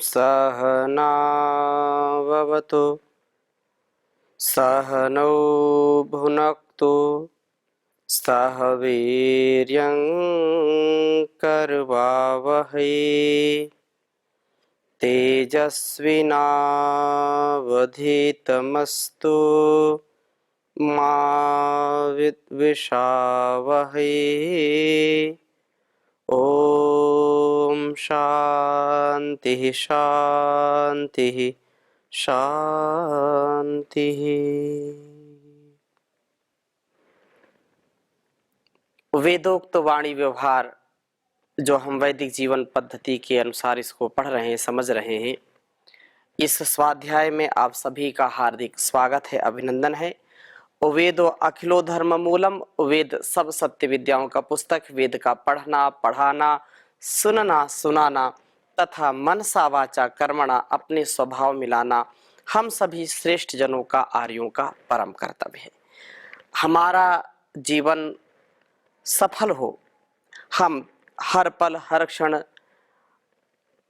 सहनाववतु सहनौ भुनक्तु सह वीर्यं करवावहै तेजस्विनावधीतमस्तु मा विद्विषावहै। ओम शांति शांति शांति। वेदोक्त वाणी व्यवहार जो हम वैदिक जीवन पद्धति के अनुसार इसको पढ़ रहे हैं, समझ रहे हैं, इस स्वाध्याय में आप सभी का हार्दिक स्वागत है, अभिनंदन है। वेदो अखिलो धर्म मूलम, वेद सब सत्य विद्याओं का पुस्तक। वेद का पढ़ना, पढ़ाना, सुनना, सुनाना तथा मनसा वाचा कर्मणा अपने स्वभाव मिलाना हम सभी श्रेष्ठ जनों का, आर्यों का परम कर्तव्य है। हमारा जीवन सफल हो, हम हर पल हर क्षण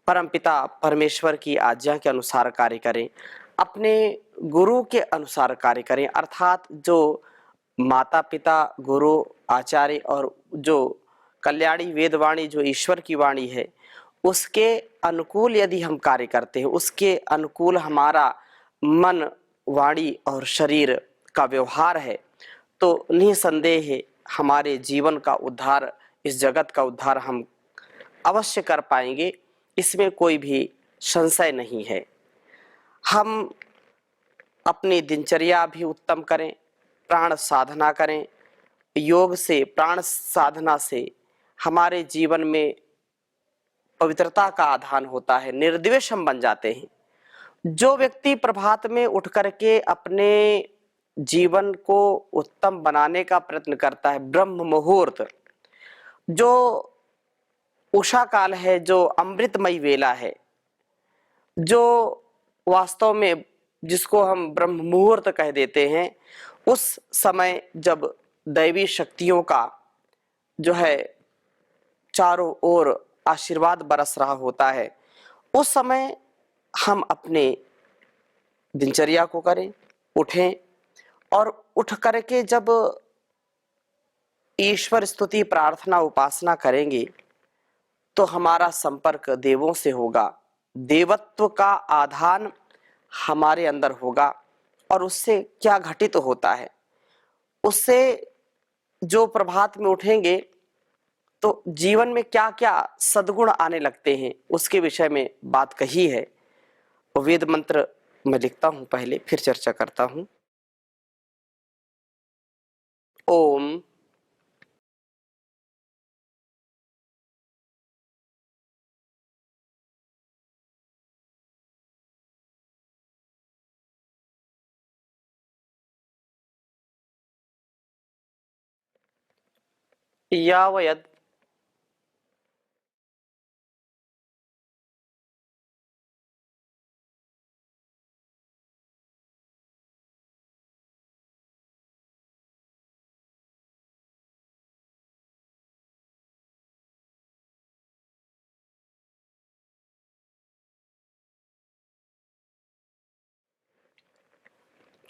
परमपिता परमेश्वर की आज्ञा के अनुसार कार्य करें, अपने गुरु के अनुसार कार्य करें, अर्थात जो माता पिता, गुरु, आचार्य और जो कल्याणी वेदवाणी जो ईश्वर की वाणी है उसके अनुकूल यदि हम कार्य करते हैं, उसके अनुकूल हमारा मन, वाणी और शरीर का व्यवहार है, तो निसंदेह हमारे जीवन का उद्धार, इस जगत का उद्धार हम अवश्य कर पाएंगे, इसमें कोई भी संशय नहीं है। हम अपनी दिनचर्या भी उत्तम करें, प्राण साधना करें। योग से, प्राण साधना से हमारे जीवन में पवित्रता का आधान होता है, निर्द्वेष हम बन जाते हैं। जो व्यक्ति प्रभात में उठ करके अपने जीवन को उत्तम बनाने का प्रयत्न करता है, ब्रह्म मुहूर्त जो उषा काल है, जो अमृतमयी वेला है, जो वास्तव में जिसको हम ब्रह्म मुहूर्त कह देते हैं, उस समय जब दैवी शक्तियों का जो है चारों ओर आशीर्वाद बरस रहा होता है, उस समय हम अपने दिनचर्या को करें, उठें और उठ करके जब ईश्वर स्तुति, प्रार्थना, उपासना करेंगे तो हमारा संपर्क देवों से होगा, देवत्व का आधान हमारे अंदर होगा। और उससे क्या घटित होता है, उससे जो प्रभात में उठेंगे तो जीवन में क्या क्या सद्गुण आने लगते हैं, उसके विषय में बात कही है। वेद मंत्र मैं लिखता हूं, पहले फिर चर्चा करता हूं। ओम यावयद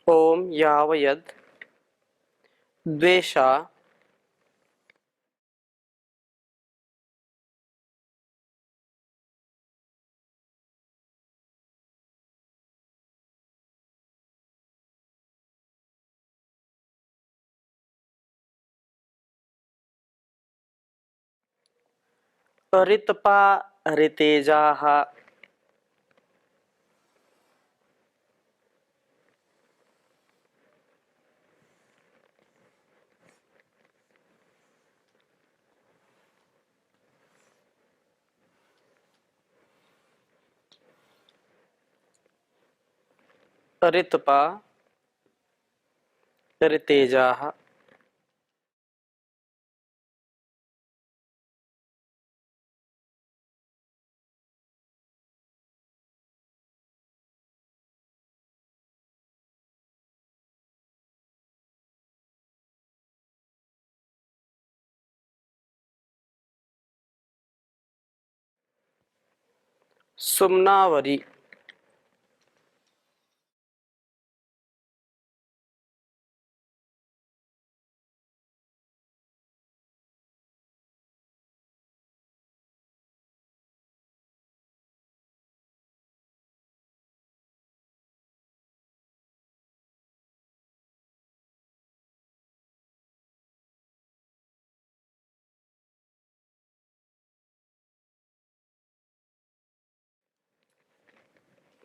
ओम यावयद द्वेषा ऋतपा ऋतेजाः ऋतपा ऋतेजाः सुमनावरी।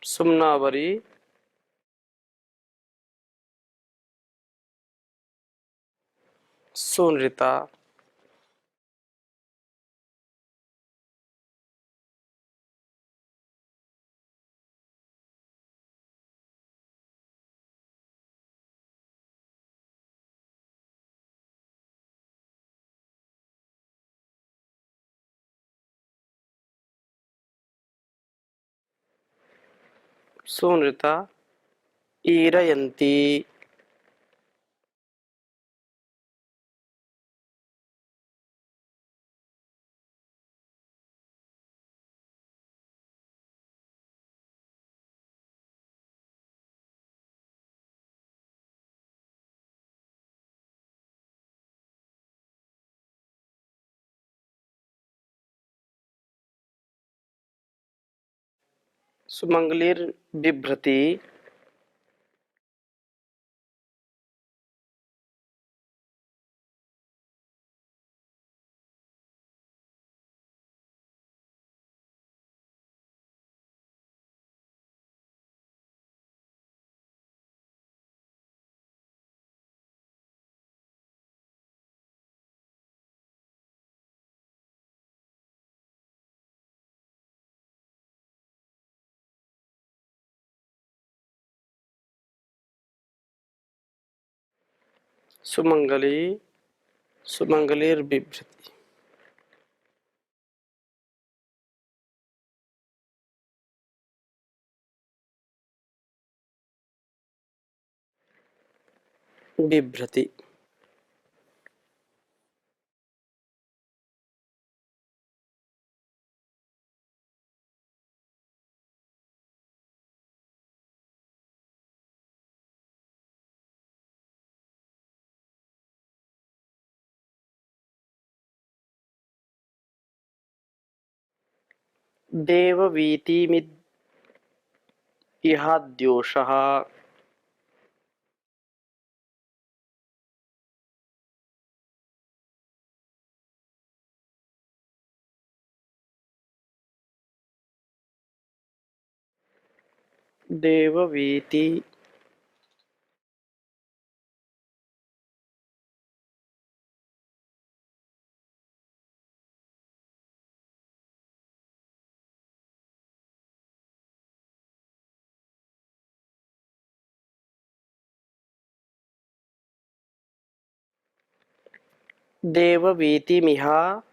सुमनावरी। सुनृता। सुनृता। ईरयन्ती। सुमंगलीर बिभ्रति। सुमंगली। सुमंगलीर बिभ्रति। बिभ्रति। देववीतिमिहाद्योषः। देववीति। देववीतिमिहाद्योषः।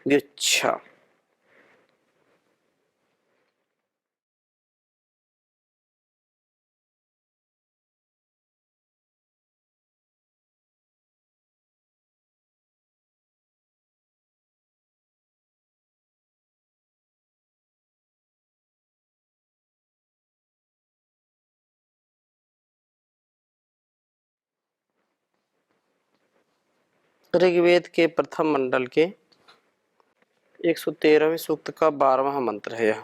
व्युच्छ। ऋग्वेद के प्रथम मंडल के 113वें सूक्त का 12वां मंत्र है यह।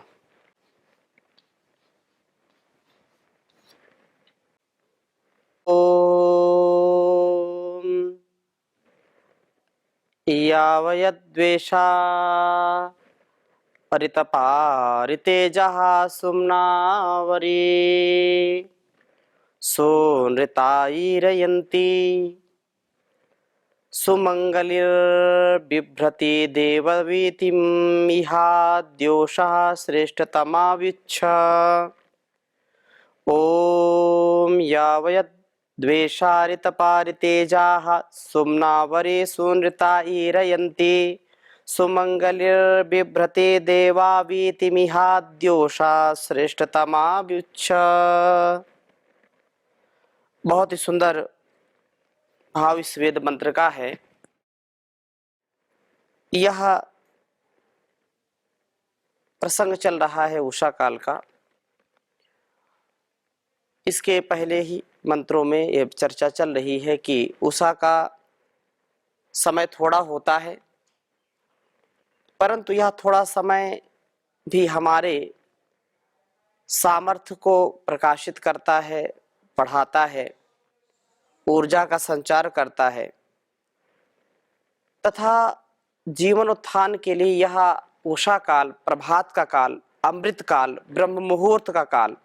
ओम यावयद्वेषा परितपारितेजः सुम्नावरी सोनृतायिरयन्ति सुमंगलिर्बिभ्रति देववीतिमिहाद्योषः श्रेष्ठतमाव्युच्छ। ॐ यावयद्वेषारितपारितेजाः सुम्नावरे सूनृता ईरयन्ति सुमंगलिर्बिभ्रते देवा वीतिमिहाद्योषा श्रेष्ठतमाव्युच्च। बहुत ही सुंदर भाव इस वेद मंत्र का है। यह प्रसंग चल रहा है उषा काल का। इसके पहले ही मंत्रों में यह चर्चा चल रही है कि उषा का समय थोड़ा होता है, परंतु यह थोड़ा समय भी हमारे सामर्थ्य को प्रकाशित करता है, बढ़ाता है, ऊर्जा का संचार करता है तथा जीवन उत्थान के लिए यह उषा काल, प्रभात का काल, अमृत काल, ब्रह्म मुहूर्त का काल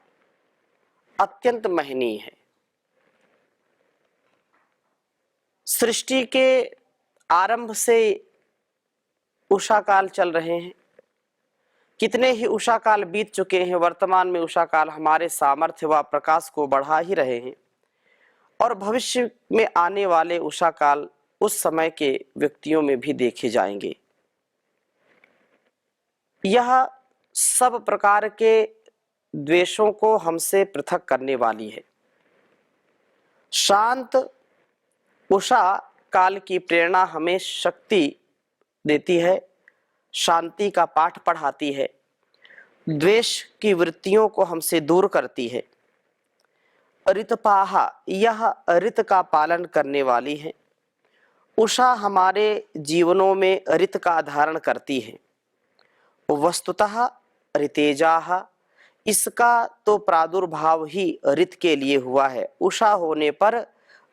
अत्यंत महनीय है। सृष्टि के आरंभ से उषा काल चल रहे हैं। कितने ही उषा काल बीत चुके हैं। वर्तमान में उषा काल हमारे सामर्थ्य व प्रकाश को बढ़ा ही रहे हैं और भविष्य में आने वाले उषा काल उस समय के व्यक्तियों में भी देखे जाएंगे। यह सब प्रकार के द्वेषों को हमसे पृथक करने वाली है। शांत उषा काल की प्रेरणा हमें शक्ति देती है, शांति का पाठ पढ़ाती है, द्वेष की वृत्तियों को हमसे दूर करती है। ऋतपाहा, यह ऋत का पालन करने वाली है। उषा हमारे जीवनों में ऋत का धारण करती है। वस्तुतः ऋतेजाह, इसका तो प्रादुर्भाव ही ऋत के लिए हुआ है। उषा होने पर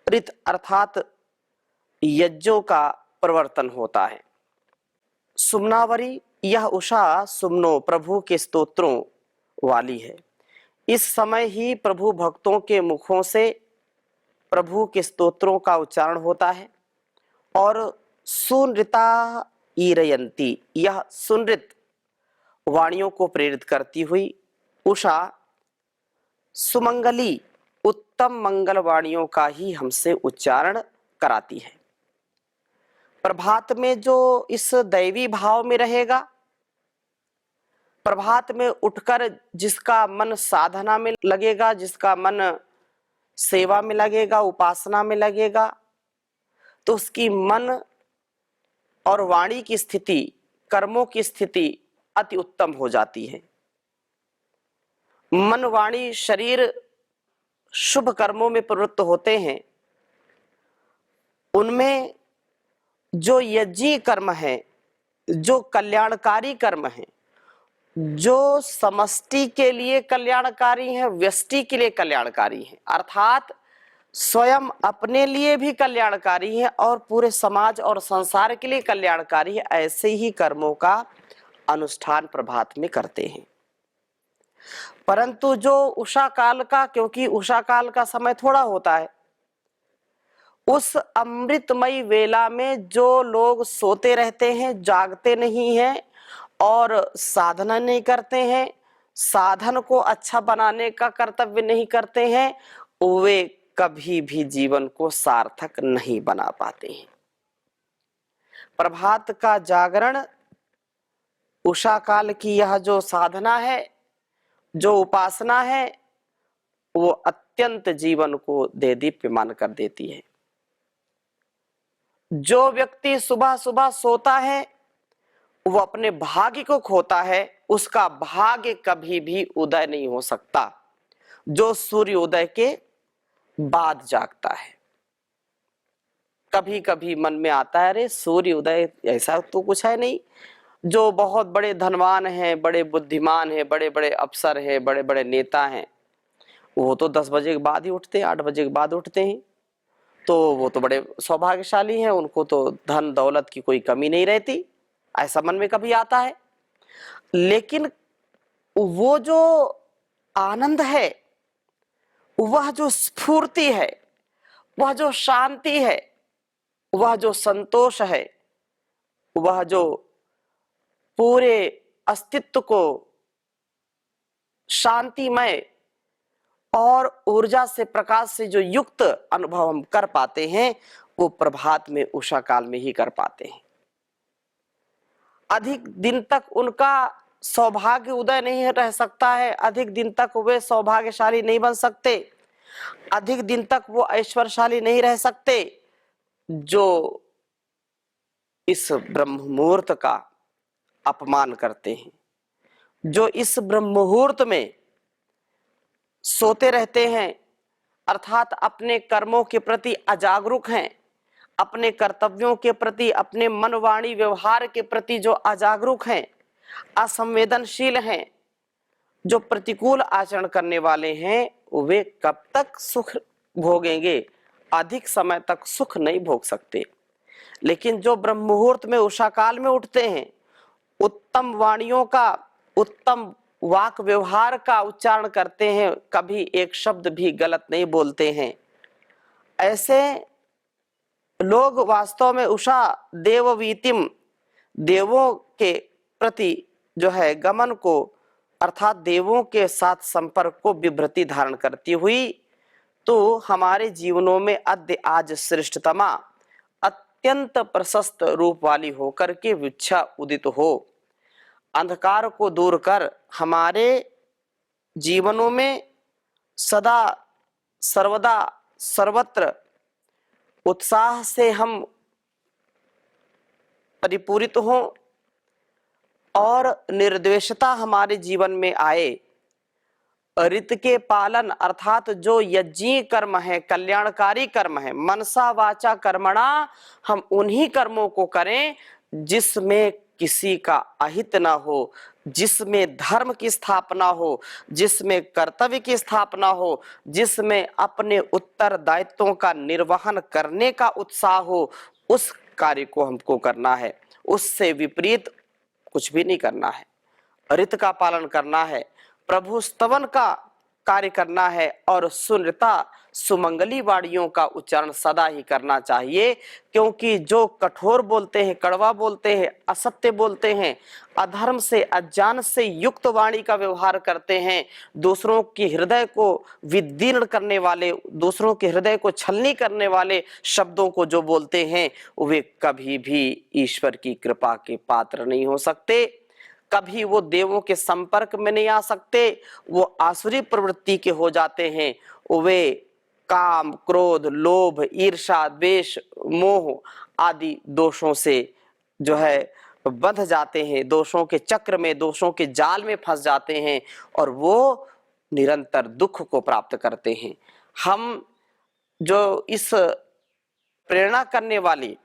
ऋत अर्थात यज्ञों का प्रवर्तन होता है। सुमनावरी, यह उषा सुमनों प्रभु के स्तोत्रों वाली है। इस समय ही प्रभु भक्तों के मुखों से प्रभु के स्तोत्रों का उच्चारण होता है। और सुनृता ईरयंती, यह सुनृत वाणियों को प्रेरित करती हुई उषा सुमंगली, उत्तम मंगल वाणियों का ही हमसे उच्चारण कराती है। प्रभात में जो इस दैवी भाव में रहेगा, प्रभात में उठकर जिसका मन साधना में लगेगा, जिसका मन सेवा में लगेगा, उपासना में लगेगा, तो उसकी मन और वाणी की स्थिति, कर्मों की स्थिति अति उत्तम हो जाती है। मन, वाणी, शरीर शुभ कर्मों में प्रवृत्त होते हैं। उनमें जो यज्ञी कर्म है, जो कल्याणकारी कर्म है, जो समष्टि के लिए कल्याणकारी है, व्यष्टि के लिए कल्याणकारी है, अर्थात स्वयं अपने लिए भी कल्याणकारी है और पूरे समाज और संसार के लिए कल्याणकारी है, ऐसे ही कर्मों का अनुष्ठान प्रभात में करते हैं। परंतु जो उषा काल का, क्योंकि उषा काल का समय थोड़ा होता है, उस अमृतमयी वेला में जो लोग सोते रहते हैं, जागते नहीं हैं और साधना नहीं करते हैं, साधन को अच्छा बनाने का कर्तव्य नहीं करते हैं, वे कभी भी जीवन को सार्थक नहीं बना पाते हैं। प्रभात का जागरण, उषा काल की यह जो साधना है, जो उपासना है, वो अत्यंत जीवन को देदीप्यमान कर देती है। जो व्यक्ति सुबह सुबह सोता है वो अपने भाग्य को खोता है, उसका भाग्य कभी भी उदय नहीं हो सकता। जो सूर्योदय के बाद जागता है, कभी कभी मन में आता है अरे सूर्योदय ऐसा तो कुछ है नहीं। जो बहुत बड़े धनवान हैं, बड़े बुद्धिमान हैं, बड़े बड़े अफसर हैं, बड़े बड़े नेता हैं, वो तो 10 बजे के बाद ही उठते हैं, 8 बजे के बाद उठते हैं, तो वो तो बड़े सौभाग्यशाली हैं, उनको तो धन दौलत की कोई कमी नहीं रहती, ऐसा मन में कभी आता है। लेकिन वो जो आनंद है, वह जो स्फूर्ति है, वह जो शांति है, वह जो संतोष है, वह जो पूरे अस्तित्व को शांतिमय और ऊर्जा से, प्रकाश से जो युक्त अनुभव हम कर पाते हैं, वो प्रभात में, उषा काल में ही कर पाते हैं। अधिक दिन तक उनका सौभाग्य उदय नहीं रह सकता है, अधिक दिन तक वे सौभाग्यशाली नहीं बन सकते, अधिक दिन तक वो ऐश्वर्यशाली नहीं रह सकते, जो इस ब्रह्म मुहूर्त का अपमान करते हैं, जो इस ब्रह्म मुहूर्त में सोते रहते हैं, अर्थात अपने कर्मों के प्रति अजागरूक हैं, अपने कर्तव्यों के प्रति, अपने मन वाणी व्यवहार के प्रति जो अजागरूक हैं, असंवेदनशील हैं, जो प्रतिकूल आचरण करने वाले हैं, वे कब तक सुख भोगेंगे? अधिक समय तक सुख नहीं भोग सकते। लेकिन जो ब्रह्म मुहूर्त में उषा काल में उठते हैं, उत्तम वाणियों का, उत्तम वाक व्यवहार का उच्चारण करते हैं, कभी एक शब्द भी गलत नहीं बोलते हैं, ऐसे लोग वास्तव में उषा देववीतिम, देवों के प्रति जो है गमन को, अर्थात देवों के साथ संपर्क को विभ्रति धारण करती हुई तो हमारे जीवनों में अद्य आज श्रेष्ठतमा अत्यंत प्रशस्त रूप वाली होकर के विच्छा उदित हो, अंधकार को दूर कर हमारे जीवनों में सदा सर्वदा सर्वत्र उत्साह से हम परिपूरित हों और निर्द्वेषता हमारे जीवन में आए। ऋत के पालन अर्थात जो यज्ञीय कर्म है, कल्याणकारी कर्म है, मनसा वाचा कर्मणा, हम उन्हीं कर्मों को करें जिसमें किसी का अहित ना हो, जिसमें धर्म की स्थापना हो, जिसमें कर्तव्य की स्थापना हो, जिसमें अपने उत्तरदायित्वों का निर्वहन करने का उत्साह हो, उस कार्य को हमको करना है। उससे विपरीत कुछ भी नहीं करना है। ऋत का पालन करना है, प्रभु स्तवन का कार्य करना है और सुनृता सुमंगली वाणियों का उच्चारण सदा ही करना चाहिए। क्योंकि जो कठोर बोलते हैं, कड़वा बोलते हैं, असत्य बोलते हैं, अधर्म से अज्ञान से युक्त वाणी का व्यवहार करते हैं, दूसरों के हृदय को विदीर्ण करने वाले, दूसरों के हृदय को छलनी करने वाले शब्दों को जो बोलते हैं, वे कभी भी ईश्वर की कृपा के पात्र नहीं हो सकते, कभी वो देवों के संपर्क में नहीं आ सकते, वो आसुरी प्रवृत्ति के हो जाते हैं। वे काम, क्रोध, लोभ, ईर्ष्या, द्वेष, मोह आदि दोषों से जो है बंध जाते हैं, दोषों के चक्र में, दोषों के जाल में फंस जाते हैं और वो निरंतर दुख को प्राप्त करते हैं। हम जो इस प्रेरणा करने वाली,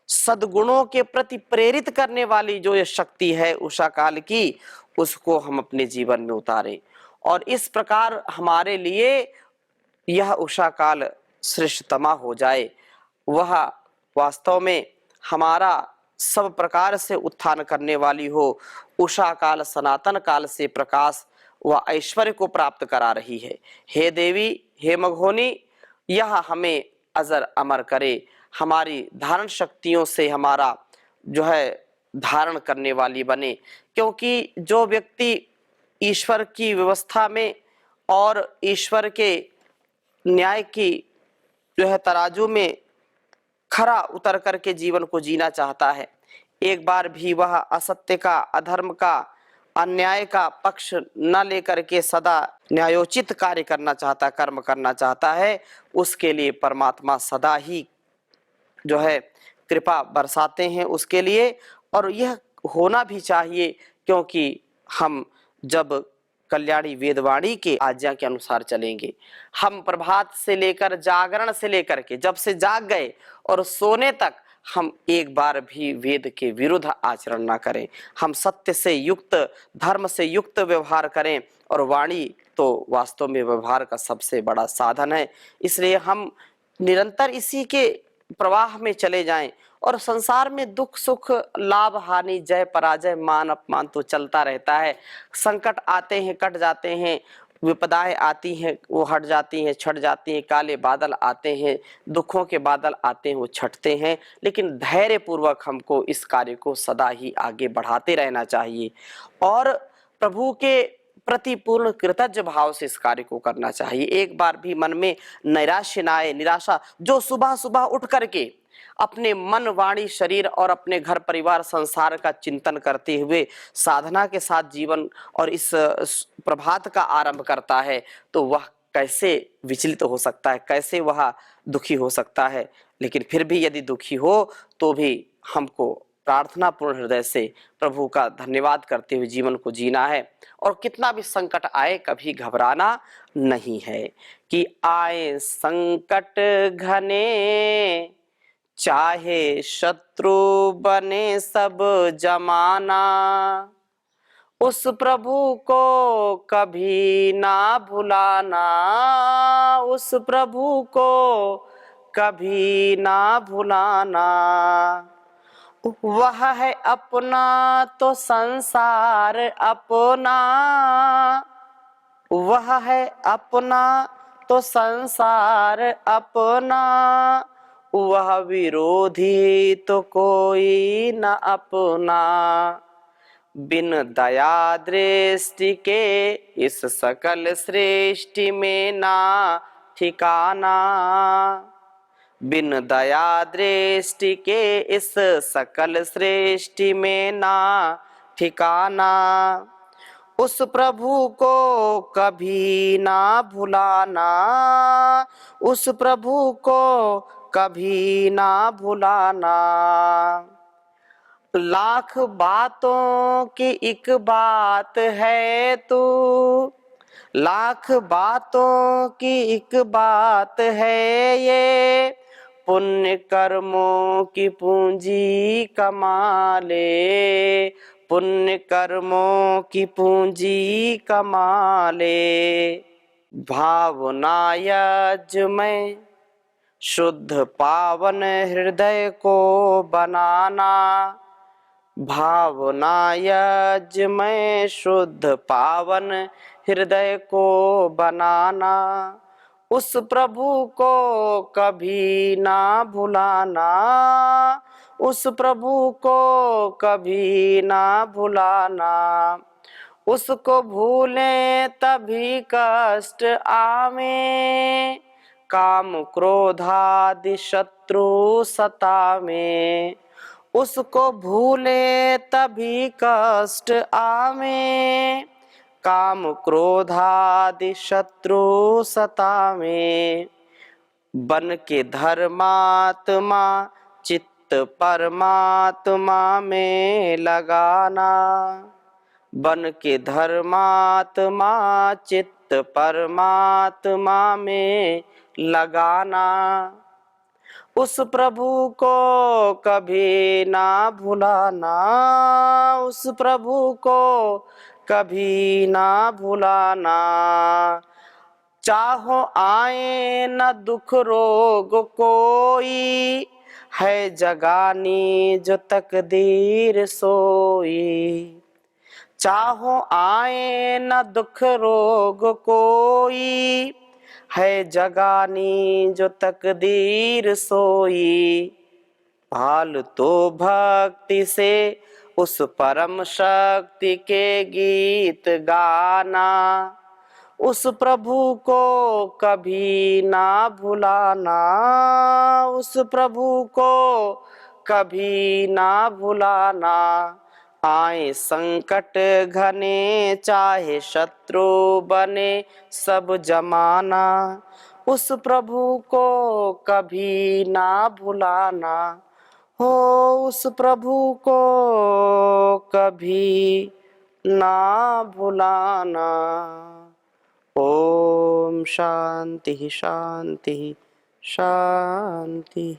सद्गुणों के प्रति प्रेरित करने वाली जो ये शक्ति है उषा काल की, उसको हम अपने जीवन में उतारें और इस प्रकार हमारे लिए यह उषा काल श्रेष्ठतमा हो जाए। वह वास्तव में हमारा सब प्रकार से उत्थान करने वाली हो। उषा काल सनातन काल से प्रकाश व ऐश्वर्य को प्राप्त करा रही है। हे देवी, हे मघोनी, यह हमें अजर अमर करे, हमारी धारण शक्तियों से हमारा जो है धारण करने वाली बने। क्योंकि जो व्यक्ति ईश्वर की व्यवस्था में और ईश्वर के न्याय की जो है तराजू में खरा उतर करके जीवन को जीना चाहता है, एक बार भी वह असत्य का, अधर्म का, अन्याय का पक्ष न लेकर के सदा न्यायोचित कार्य करना चाहता, कर्म करना चाहता है, उसके लिए परमात्मा सदा ही जो है कृपा बरसाते हैं उसके लिए। और यह होना भी चाहिए, क्योंकि हम जब कल्याणी वेदवाणी के आज्ञा के अनुसार चलेंगे, हम प्रभात से लेकर जागरण से लेकर के जब से जाग गए और सोने तक हम एक बार भी वेद के विरुद्ध आचरण ना करें, हम सत्य से युक्त, धर्म से युक्त व्यवहार करें। और वाणी तो वास्तव में व्यवहार का सबसे बड़ा साधन है, इसलिए हम निरंतर इसी के प्रवाह में चले जाएं। और संसार में दुख सुख, लाभ हानि, जय पराजय, मान अपमान तो चलता रहता है। संकट आते हैं, कट जाते हैं, विपदाएं आती हैं, वो हट जाती हैं, छट जाती हैं, काले बादल आते हैं, दुखों के बादल आते हैं, वो छटते हैं। लेकिन धैर्य पूर्वक हमको इस कार्य को सदा ही आगे बढ़ाते रहना चाहिए और प्रभु के प्रति पूर्ण कृतज्ञ भाव से इस कार्य को करना चाहिए। एक बार भी मन में नैराश्य न आए, निराशा। जो सुबह सुबह उठ करके अपने मन, वाणी, शरीर और अपने घर परिवार संसार का चिंतन करते हुए साधना के साथ जीवन और इस प्रभात का आरंभ करता है, तो वह कैसे विचलित हो सकता है, कैसे वह दुखी हो सकता है। लेकिन फिर भी यदि दुखी हो तो भी हमको प्रार्थना पूर्ण हृदय से प्रभु का धन्यवाद करते हुए जीवन को जीना है। और कितना भी संकट आए कभी घबराना नहीं है। कि आए संकट घने चाहे शत्रु बने सब जमाना, उस प्रभु को कभी ना भुलाना, उस प्रभु को कभी ना भुलाना। वह है अपना तो संसार अपना, वह है अपना तो संसार अपना, वह विरोधी तो कोई न अपना। बिन दया दृष्टि के इस सकल सृष्टि में ना ठिकाना, बिन दया दृष्टि के इस सकल सृष्टि में ना ठिकाना। उस प्रभु को कभी ना भुलाना, उस प्रभु को कभी ना भुलाना। लाख बातों की एक बात है तू, लाख बातों की एक बात है ये, पुण्य कर्मों की पूंजी कमा ले, पुण्य कर्मों की पूंजी कमा ले। भावना यज्ञ में शुद्ध पावन हृदय को बनाना, भावना यज्ञ में शुद्ध पावन हृदय को बनाना। उस प्रभु को कभी ना भुलाना, उस प्रभु को कभी ना भुलाना। उसको भूलें तभी कष्ट आवे, काम क्रोध आदि शत्रु सतावे। उसको भूले तभी कष्ट आवे, काम क्रोध आदि शत्रु सतावे। बन के धर्मात्मा चित्त परमात्मा में लगाना, बन के धर्मात्मा चित्त परमात्मा में लगाना। उस प्रभु को कभी ना भुलाना, उस प्रभु को कभी ना भुलाना। चाहो आए न दुख रोग कोई, है जगानी जो तकदीर सोई। चाहो आए न दुख रोग कोई, है जगानी जो तकदीर सोई। भाल तो भक्ति से उस परम शक्ति के गीत गाना, उस प्रभु को कभी ना भुलाना, उस प्रभु को कभी ना भुलाना। आए संकट घने चाहे शत्रु बने सब जमाना, उस प्रभु को कभी ना भुलाना। हो उस प्रभु को कभी ना भुलाना। ओम शांति शांति शांति।